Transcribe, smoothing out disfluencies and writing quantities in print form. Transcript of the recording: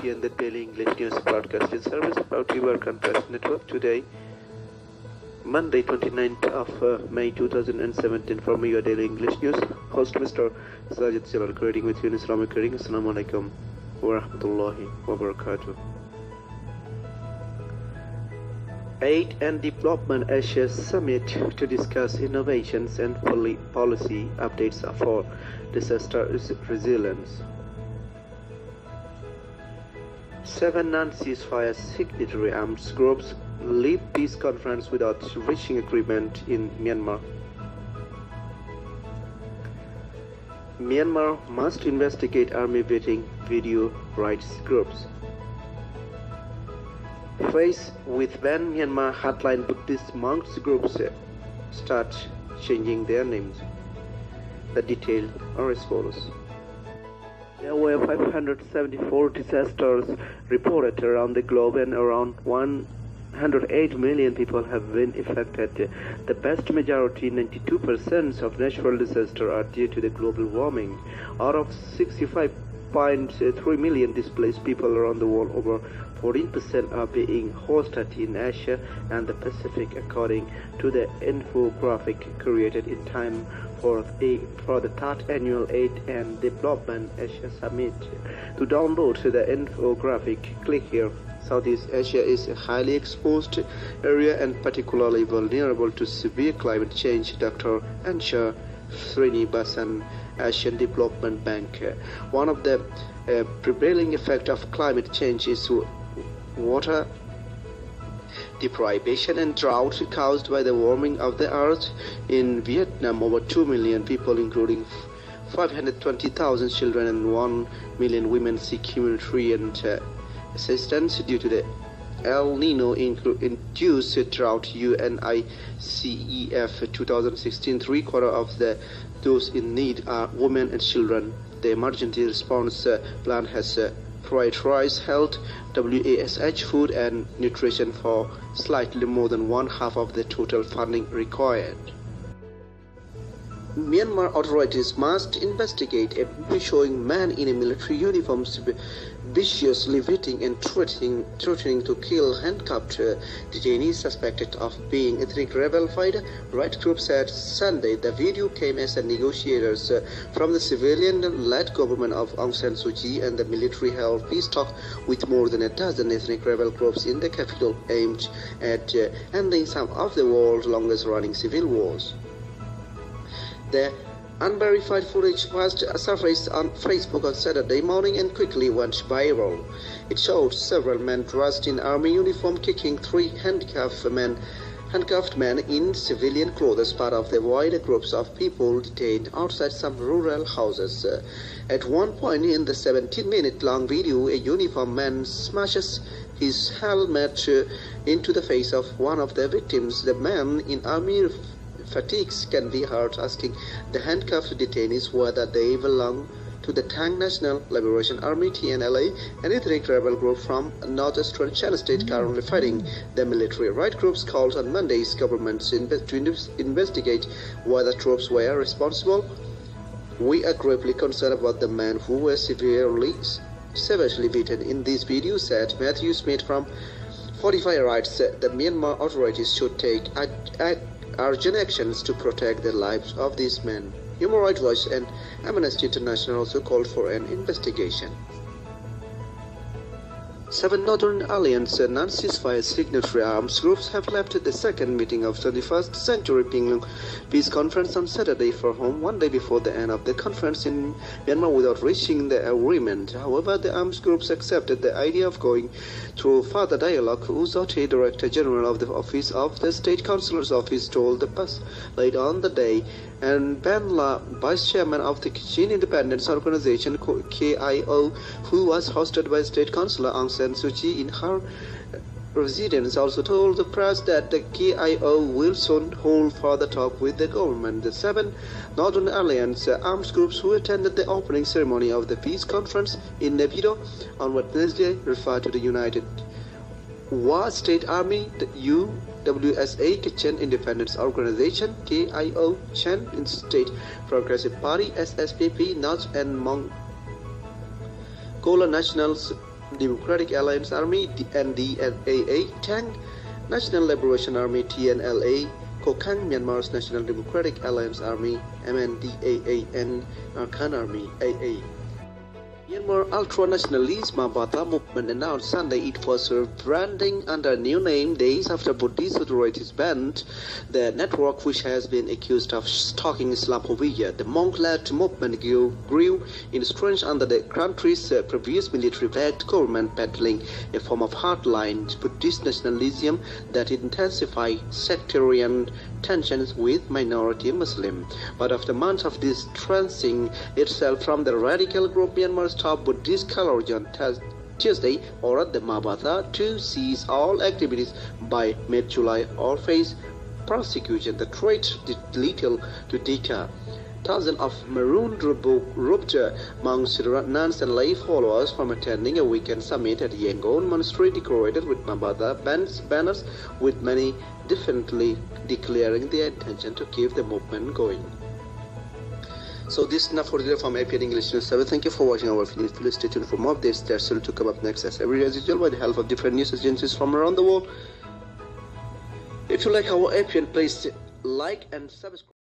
APN, the Daily English News Broadcasting Service, brought to you by Contrast Network. Today, Monday, 29th of May 2017, from your Daily English News. Host Mr. Sajid Silal, creating with you in Islamic greeting. Assalamu alaikum wa rahmatullahi wa barakatuh. APN Development Asia Summit to discuss innovations and policy updates for disaster resilience. 7 non-ceasefire signatory armed groups leave peace conference without reaching agreement in Myanmar. Myanmar must investigate army beating video rights groups. Faced with when Myanmar hardline Buddhist monks groups start changing their names. The details are as follows. There were 574 disasters reported around the globe, and around 108 million people have been affected. The vast majority, 92% of natural disasters, are due to the global warming. Out of 65.3 million displaced people around the world, over 14% are being hosted in Asia and the Pacific, according to the infographic created in time for the 3rd annual APN Development Asia Summit. To download the infographic, click here. Southeast Asia is a highly exposed area and particularly vulnerable to severe climate change. Dr. Ansha Srinivasan, Asian Development Bank. One of the prevailing effects of climate change is water deprivation and drought caused by the warming of the earth. In Vietnam, over 2 million people, including 520,000 children and 1 million women, seek humanitarian assistance due to the El Nino induced drought. UNICEF 2016, 3/4 of those in need are women and children. The emergency response plan has prioritized health, WASH, food and nutrition for slightly more than one-half of the total funding required. Myanmar authorities must investigate a video showing men in a military uniform viciously beating and threatening to kill handcuffed detainees suspected of being ethnic rebel fighter. Right group said Sunday the video came as negotiators from the civilian-led government of Aung San Suu Kyi and the military held peace talks with more than a dozen ethnic rebel groups in the capital, aimed at ending some of the world's longest-running civil wars. The unverified footage first surfaced on Facebook on Saturday morning and quickly went viral. It showed several men dressed in army uniform kicking 3 handcuffed men in civilian clothes, part of the wider groups of people detained outside some rural houses. At one point in the 17-minute-long video, a uniformed man smashes his helmet into the face of one of the victims. The man in army fatigues can be heard asking the handcuffed detainees whether they belong to the Tang National Liberation Army (TNLA), an ethnic rebel group from northeastern China state currently fighting the military. Right groups called on Monday's government to investigate whether troops were responsible. "We are gravely concerned about the men who were savagely beaten in this video," said Matthew Smith from Fortify Rights. The Myanmar authorities should take urgent actions to protect the lives of these men. Human Rights Watch and Amnesty International also called for an investigation. 7 Northern Alliance non-ceasefire signatory arms groups have left the second meeting of 21st Century Penglong Peace Conference on Saturday for home, one day before the end of the conference in Myanmar, without reaching the agreement. However, the arms groups accepted the idea of going through further dialogue. U Zote, Director General of the Office of the State Councillor's Office, told the press late on the day, and Ben La, Vice Chairman of the Kachin Independence Organization (KIO), who was hosted by State Councillor Aung San Suu Kyi in her residence, also told the press that the KIO will soon hold further talk with the government. The 7 Northern Alliance arms groups who attended the opening ceremony of the peace conference in Naypyidaw on Wednesday referred to the United Wa State Army, the UWSA Kachin Independence Organization (KIO), Chan in State Progressive Party (SSPP), North and Mongolia National Democratic Alliance Army NDAA, Tang National Liberation Army TNLA, Kokang Myanmar's National Democratic Alliance Army MNDAA, and Arkhan Army AA. Myanmar ultra-nationalist Mabata movement announced Sunday it was rebranding under a new name days after Buddhist authorities banned the network, which has been accused of stalking Islamophobia. The monk-led movement grew in strength under the country's previous military-backed government, peddling a form of hardline Buddhist nationalism that intensified sectarian tensions with minority Muslims. But after months of distancing itself from the radical group, Myanmar's top Buddhist clergy Tuesday ordered the Mabata to cease all activities by mid-July or face prosecution. The threat did little to deter thousands of marooned rupture monks, nuns, and lay followers from attending a weekend summit at Yangon Monastery decorated with Mabata banners, with many definitely declaring their intention to keep the movement going. So this is enough for today from APN English News 7. Thank you for watching our video. Please stay tuned for more updates that are still to come up next, as every day as usual, by the help of different news agencies from around the world. If you like our APN, please like and subscribe.